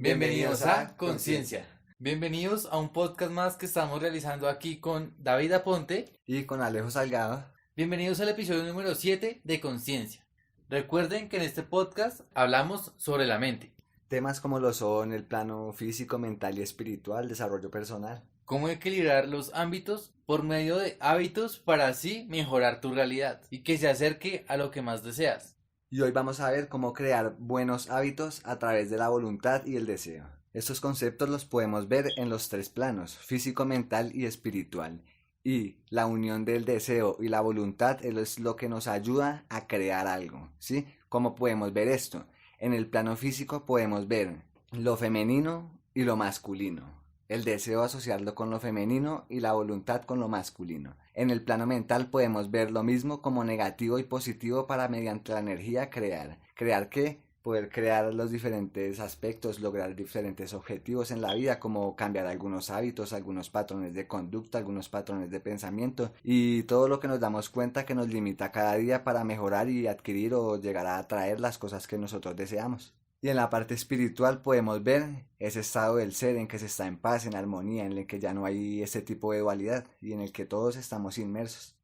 Bienvenidos a Conciencia. Bienvenidos a un podcast más que estamos realizando aquí con David Aponte y con Alejo Salgado. Bienvenidos al episodio número 7 de Conciencia. Recuerden que en este podcast hablamos sobre la mente. Temas como lo son el plano físico, mental y espiritual, desarrollo personal. Cómo equilibrar los ámbitos por medio de hábitos para así mejorar tu realidad y que se acerque a lo que más deseas. Y hoy vamos a ver cómo crear buenos hábitos a través de la voluntad y el deseo. Estos conceptos los podemos ver en los tres planos, físico, mental y espiritual. Y la unión del deseo y la voluntad es lo que nos ayuda a crear algo, ¿sí? ¿Cómo podemos ver esto? En el plano físico podemos ver lo femenino y lo masculino. El deseo asociarlo con lo femenino y la voluntad con lo masculino. En el plano mental podemos ver lo mismo como negativo y positivo para mediante la energía crear. ¿Crear qué? Poder crear los diferentes aspectos, lograr diferentes objetivos en la vida, como cambiar algunos hábitos, algunos patrones de conducta, algunos patrones de pensamiento y todo lo que nos damos cuenta que nos limita cada día para mejorar y adquirir o llegar a atraer las cosas que nosotros deseamos. Y en la parte espiritual podemos ver ese estado del ser en que se está en paz, en armonía, en el que ya no hay ese tipo de dualidad y en el que todos estamos inmersos.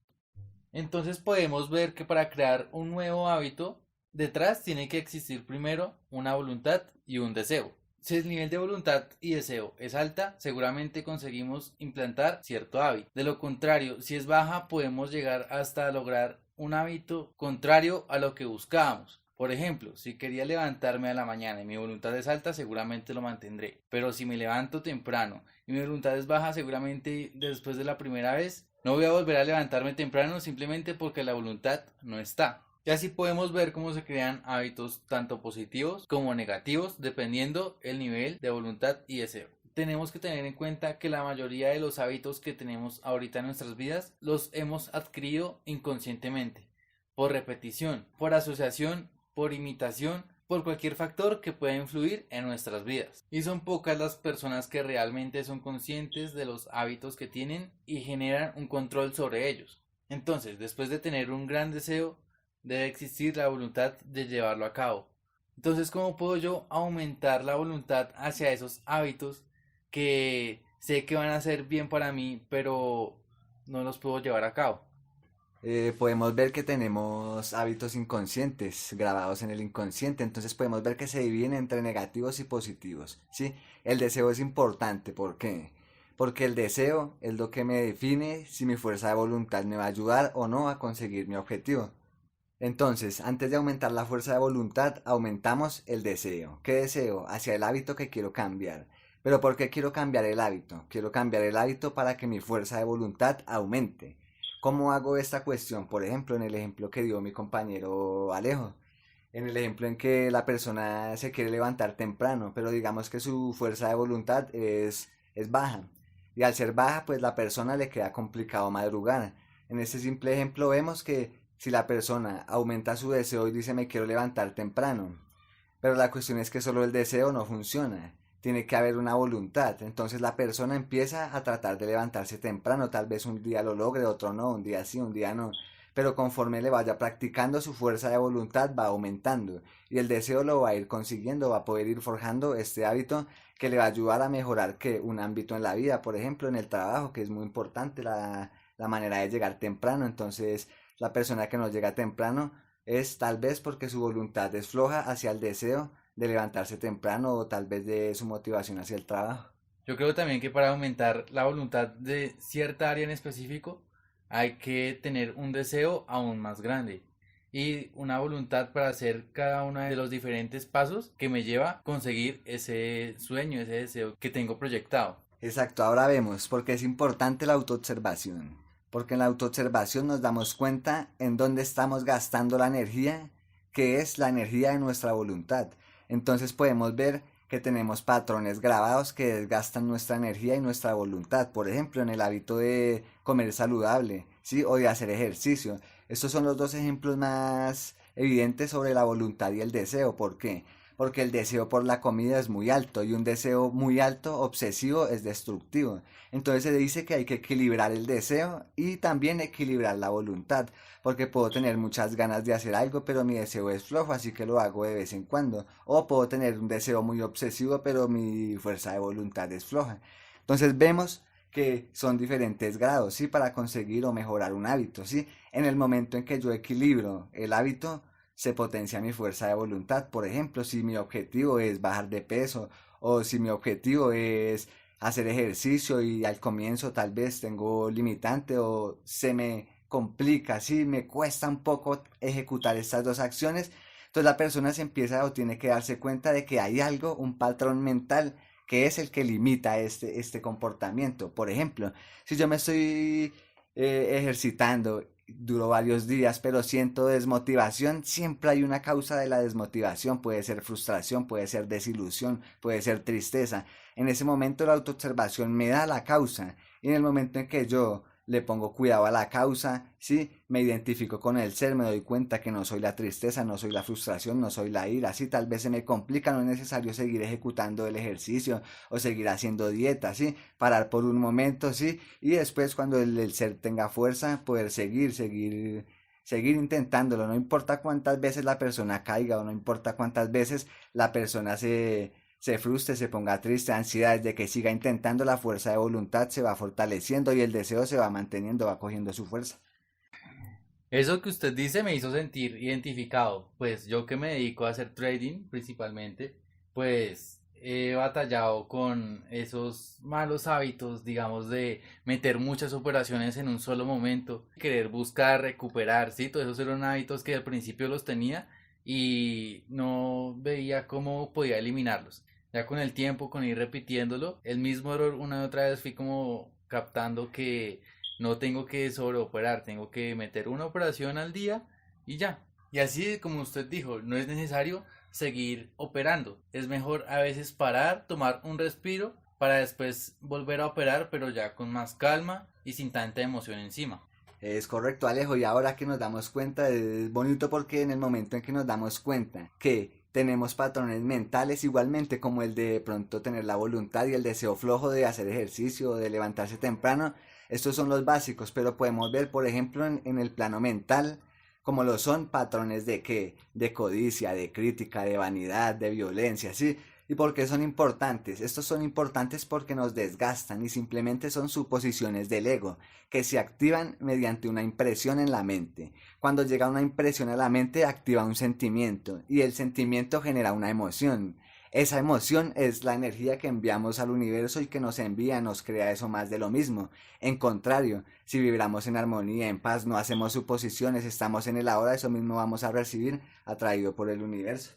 Entonces podemos ver que para crear un nuevo hábito, detrás tiene que existir primero una voluntad y un deseo. Si el nivel de voluntad y deseo es alta, seguramente conseguimos implantar cierto hábito. De lo contrario, si es baja, podemos llegar hasta lograr un hábito contrario a lo que buscábamos. Por ejemplo, si quería levantarme a la mañana y mi voluntad es alta, seguramente lo mantendré. Pero si me levanto temprano y mi voluntad es baja, seguramente después de la primera vez no voy a volver a levantarme temprano simplemente porque la voluntad no está. Y así podemos ver cómo se crean hábitos tanto positivos como negativos dependiendo el nivel de voluntad y deseo. Tenemos que tener en cuenta que la mayoría de los hábitos que tenemos ahorita en nuestras vidas los hemos adquirido inconscientemente, por repetición, por asociación, por imitación, por cualquier factor que pueda influir en nuestras vidas. Y son pocas las personas que realmente son conscientes de los hábitos que tienen y generan un control sobre ellos. Entonces, después de tener un gran deseo, debe existir la voluntad de llevarlo a cabo. Entonces, ¿cómo puedo yo aumentar la voluntad hacia esos hábitos que sé que van a ser bien para mí, pero no los puedo llevar a cabo? Podemos ver que tenemos hábitos inconscientes grabados en el inconsciente, entonces podemos ver que se dividen entre negativos y positivos, ¿sí? El deseo es importante, ¿por qué? Porque el deseo es lo que me define si mi fuerza de voluntad me va a ayudar o no a conseguir mi objetivo. Entonces, antes de aumentar la fuerza de voluntad, aumentamos el deseo. ¿Qué deseo? Hacia el hábito que quiero cambiar. ¿Pero por qué quiero cambiar el hábito? Quiero cambiar el hábito para que mi fuerza de voluntad aumente. ¿Cómo hago esta cuestión? Por ejemplo, en el ejemplo que dio mi compañero Alejo. En el ejemplo en que la persona se quiere levantar temprano, pero digamos que su fuerza de voluntad es baja. Y al ser baja, pues la persona le queda complicado madrugar. En este simple ejemplo vemos que si la persona aumenta su deseo y dice me quiero levantar temprano, pero la cuestión es que solo el deseo no funciona. Tiene que haber una voluntad. Entonces la persona empieza a tratar de levantarse temprano. Tal vez un día lo logre, otro no, un día sí, un día no. Pero conforme le vaya practicando, su fuerza de voluntad va aumentando. Y el deseo lo va a ir consiguiendo, va a poder ir forjando este hábito que le va a ayudar a mejorar que un ámbito en la vida. Por ejemplo, en el trabajo, que es muy importante la manera de llegar temprano. Entonces la persona que no llega temprano es tal vez porque su voluntad es floja hacia el deseo de levantarse temprano o tal vez de su motivación hacia el trabajo. Yo creo también que para aumentar la voluntad de cierta área en específico hay que tener un deseo aún más grande y una voluntad para hacer cada uno de los diferentes pasos que me lleva a conseguir ese sueño, ese deseo que tengo proyectado. Exacto, ahora vemos por qué es importante la autoobservación. Porque en la autoobservación nos damos cuenta en dónde estamos gastando la energía, que es la energía de nuestra voluntad. Entonces podemos ver que tenemos patrones grabados que desgastan nuestra energía y nuestra voluntad. Por ejemplo, en el hábito de comer saludable, ¿sí? O de hacer ejercicio. Estos son los dos ejemplos más evidentes sobre la voluntad y el deseo. ¿Por qué? porque el deseo por la comida es muy alto y un deseo muy alto, obsesivo, es destructivo. Entonces se dice que hay que equilibrar el deseo y también equilibrar la voluntad, porque puedo tener muchas ganas de hacer algo, pero mi deseo es flojo, así que lo hago de vez en cuando. O puedo tener un deseo muy obsesivo, pero mi fuerza de voluntad es floja. Entonces vemos que son diferentes grados, ¿sí? Para conseguir o mejorar un hábito, ¿sí? En el momento en que yo equilibro el hábito, se potencia mi fuerza de voluntad. Por ejemplo, si mi objetivo es bajar de peso o si mi objetivo es hacer ejercicio y al comienzo tal vez tengo limitante o se me complica, ¿sí? Me cuesta un poco ejecutar estas dos acciones, entonces la persona se empieza o tiene que darse cuenta de que hay algo, un patrón mental que es el que limita este comportamiento. Por ejemplo, si yo me estoy ejercitando, duro varios días, pero siento desmotivación, siempre hay una causa de la desmotivación, puede ser frustración, puede ser desilusión, puede ser tristeza. En ese momento la autoobservación me da la causa y en el momento en que yo le pongo cuidado a la causa, sí, me identifico con el ser, me doy cuenta que no soy la tristeza, no soy la frustración, no soy la ira, sí, tal vez se me complica, no es necesario seguir ejecutando el ejercicio o seguir haciendo dieta, sí, parar por un momento, sí, y después cuando el ser tenga fuerza, poder seguir intentándolo, no importa cuántas veces la persona caiga o no importa cuántas veces la persona se frustre, se ponga triste, ansiedad, de que siga intentando, la fuerza de voluntad se va fortaleciendo y el deseo se va manteniendo, va cogiendo su fuerza. Eso que usted dice me hizo sentir identificado, pues yo que me dedico a hacer trading principalmente, pues he batallado con esos malos hábitos, digamos, de meter muchas operaciones en un solo momento, querer buscar recuperar, ¿sí? Todos esos eran hábitos que al principio los tenía y no veía cómo podía eliminarlos. Ya con el tiempo, con ir repitiéndolo, el mismo error una y otra vez fui como captando que no tengo que sobreoperar, tengo que meter una operación al día y ya. Y así como usted dijo, no es necesario seguir operando. Es mejor a veces parar, tomar un respiro para después volver a operar, pero ya con más calma y sin tanta emoción encima. Es correcto, Alejo, y ahora que nos damos cuenta, es bonito porque en el momento en que nos damos cuenta que tenemos patrones mentales igualmente como el de pronto tener la voluntad y el deseo flojo de hacer ejercicio, de levantarse temprano, estos son los básicos, pero podemos ver, por ejemplo, en el plano mental, como lo son patrones de qué, de codicia, de crítica, de vanidad, de violencia, ¿sí? ¿Y por qué son importantes? Estos son importantes porque nos desgastan y simplemente son suposiciones del ego que se activan mediante una impresión en la mente. Cuando llega una impresión a la mente, activa un sentimiento y el sentimiento genera una emoción. Esa emoción es la energía que enviamos al universo y que nos envía, nos crea eso más de lo mismo. En contrario, si vibramos en armonía, en paz, no hacemos suposiciones, estamos en el ahora, eso mismo vamos a recibir atraído por el universo.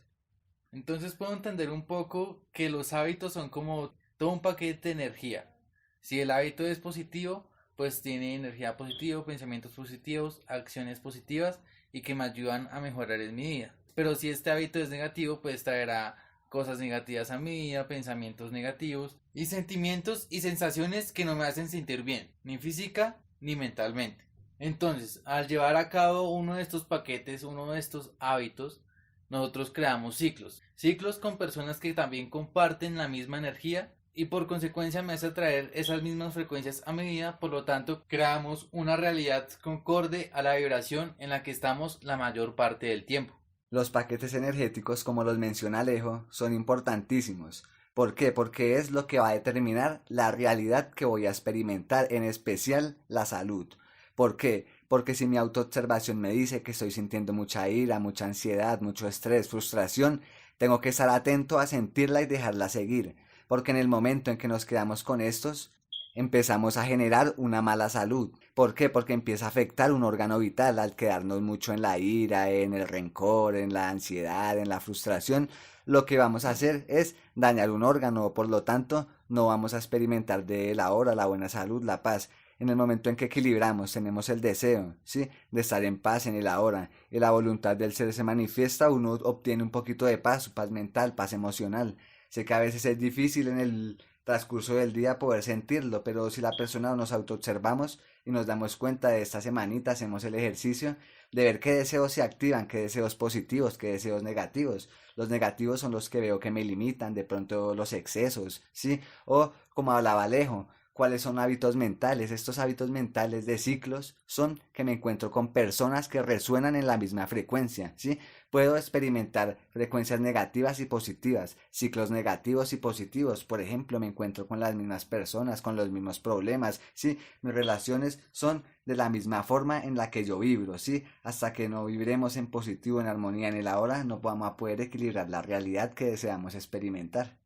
Entonces puedo entender un poco que los hábitos son como todo un paquete de energía. Si el hábito es positivo, pues tiene energía positiva, pensamientos positivos, acciones positivas y que me ayudan a mejorar en mi vida. Pero si este hábito es negativo, pues traerá cosas negativas a mi vida, pensamientos negativos y sentimientos y sensaciones que no me hacen sentir bien, ni física ni mentalmente. Entonces, al llevar a cabo uno de estos paquetes, uno de estos hábitos, nosotros creamos ciclos. Ciclos con personas que también comparten la misma energía y por consecuencia me hace atraer esas mismas frecuencias a mi vida, por lo tanto creamos una realidad concorde a la vibración en la que estamos la mayor parte del tiempo. Los paquetes energéticos, como los menciona Alejo, son importantísimos. ¿Por qué? Porque es lo que va a determinar la realidad que voy a experimentar, en especial la salud. ¿Por qué? Porque si mi autoobservación me dice que estoy sintiendo mucha ira, mucha ansiedad, mucho estrés, frustración, tengo que estar atento a sentirla y dejarla seguir. Porque en el momento en que nos quedamos con estos, empezamos a generar una mala salud. ¿Por qué? Porque empieza a afectar un órgano vital al quedarnos mucho en la ira, en el rencor, en la ansiedad, en la frustración. Lo que vamos a hacer es dañar un órgano, por lo tanto, no vamos a experimentar de él ahora la buena salud, la paz. En el momento en que equilibramos, tenemos el deseo, ¿sí? De estar en paz en el ahora, y la voluntad del ser se manifiesta, uno obtiene un poquito de paz mental, paz emocional. Sé que a veces es difícil en el transcurso del día poder sentirlo, pero si la persona nos autoobservamos y nos damos cuenta de esta semanita, hacemos el ejercicio, de ver qué deseos se activan, qué deseos positivos, qué deseos negativos. Los negativos son los que veo que me limitan, de pronto los excesos, ¿sí? O como hablaba Alejo, ¿cuáles son hábitos mentales? Estos hábitos mentales de ciclos son que me encuentro con personas que resuenan en la misma frecuencia, ¿sí? Puedo experimentar frecuencias negativas y positivas, ciclos negativos y positivos. Por ejemplo, me encuentro con las mismas personas, con los mismos problemas, ¿sí? Mis relaciones son de la misma forma en la que yo vibro, ¿sí? Hasta que no viviremos en positivo, en armonía en el ahora, no vamos a poder equilibrar la realidad que deseamos experimentar.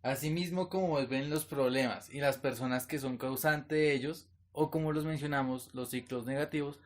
Asimismo, como ven los problemas y las personas que son causantes de ellos, o como los mencionamos, los ciclos negativos,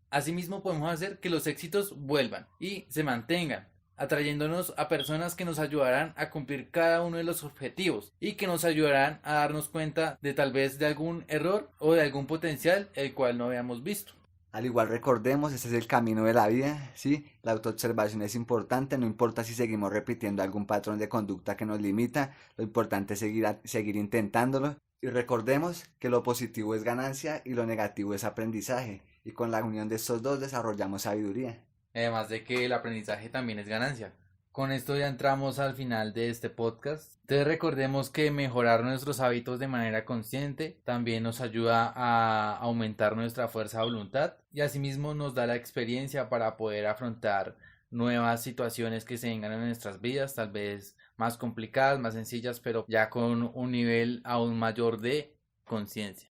asimismo podemos hacer que los éxitos vuelvan y se mantengan, atrayéndonos a personas que nos ayudarán a cumplir cada uno de los objetivos y que nos ayudarán a darnos cuenta de tal vez de algún error o de algún potencial el cual no habíamos visto. Al igual recordemos, este es el camino de la vida, ¿sí? La autoobservación es importante, no importa si seguimos repitiendo algún patrón de conducta que nos limita, lo importante es seguir intentándolo. Y recordemos que lo positivo es ganancia y lo negativo es aprendizaje, y con la unión de estos dos desarrollamos sabiduría. Además de que el aprendizaje también es ganancia. Con esto ya entramos al final de este podcast. Entonces recordemos que mejorar nuestros hábitos de manera consciente también nos ayuda a aumentar nuestra fuerza de voluntad y asimismo nos da la experiencia para poder afrontar nuevas situaciones que se vengan en nuestras vidas, tal vez más complicadas, más sencillas, pero ya con un nivel aún mayor de conciencia.